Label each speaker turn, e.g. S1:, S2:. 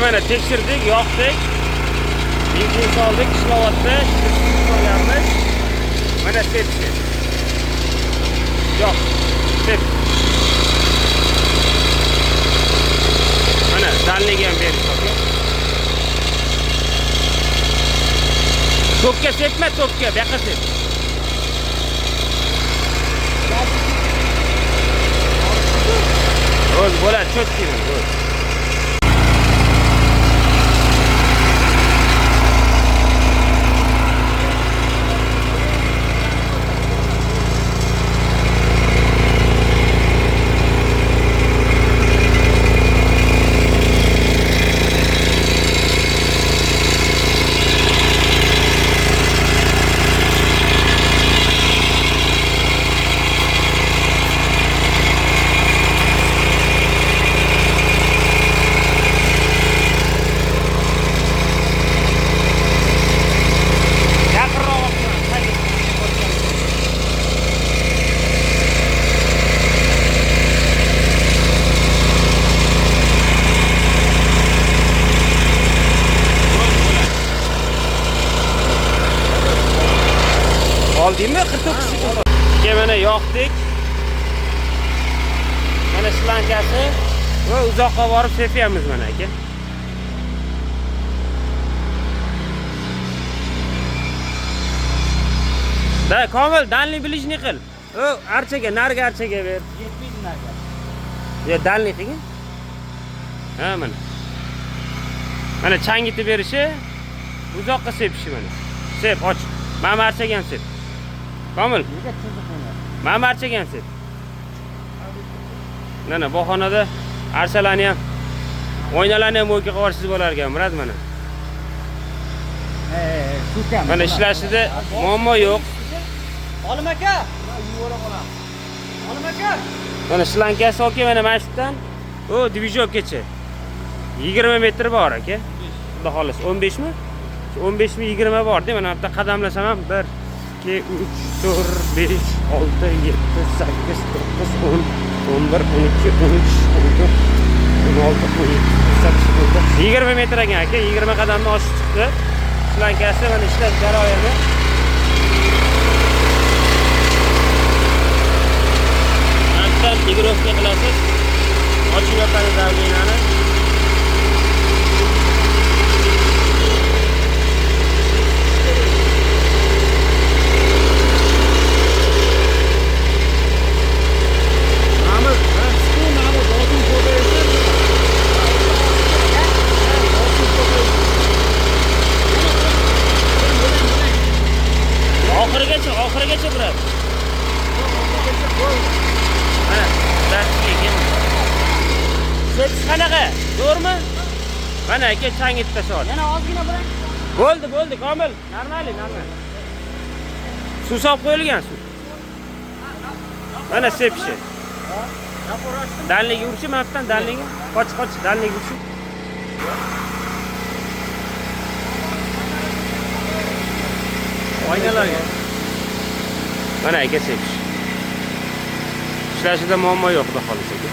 S1: mana tekshirdik, yoqdik. Benzin soldik, ishlayapti. Qo'yamiz. Mana sepsi. Yo'q. Sep. Mana dalniga ham berish kerak. Tokka sepma, tokka, bu yoqqa sep. O'z bo'ladi, cho'tkini, o'z. Oldingmi? 49. Mana yoqdik. Mana shlankasi va uzoqqa borib sepamiz mana aka. Da, Komil, dalni bilishni qil. O, archaga, narga archaga ber.
S2: 70 narga.
S1: Ya, dalni qilgin. Ha, mana. Mana changitib berishi, uzoqqa sepishi mana. Sep, och. Mana archaga ham sep. Komil. Mana archaga ham sep. Mana bu xonada archalarni ham, oynalarni ham o'yga qorsiz bo'lar ekan, Murad mana.
S2: Tutam.
S1: Mana ishlashida muammo yo'q.
S2: Olim aka. Olim aka.
S1: Mana shlankasi olib mana masjiddan o dvijokgacha 20 metr bor aka. Xudo xolos 15 mi? 15 mi 20 bor-da, mana bu yerda qadamlasam ham 1 2 3 4 5 6 7 8 9 10 11 12 13 14 16 17 20 metr ekan aka, 20 qadamni oshib chiqdi. Shlankasi mana ishlash jarayoni. Antar digrovka qilasiz. Ochib yotadi davlenani. Oxirigacha burab. Mana, dastiga keldi. Sepish qanaqa? Zo'rmi? Mana aka changit tasol.
S2: Yana ozgina bilan.
S1: Bo'ldi, Komil. Normal. Suv solib qo'yilgan suv. Mana sepishi. Dalniga urchi, mana bundan dalniga. Qoch, dalniga urchi. Oynalarga. Mana aka sepish. Ishlashida muammo yo'q, xudo xolisa aka.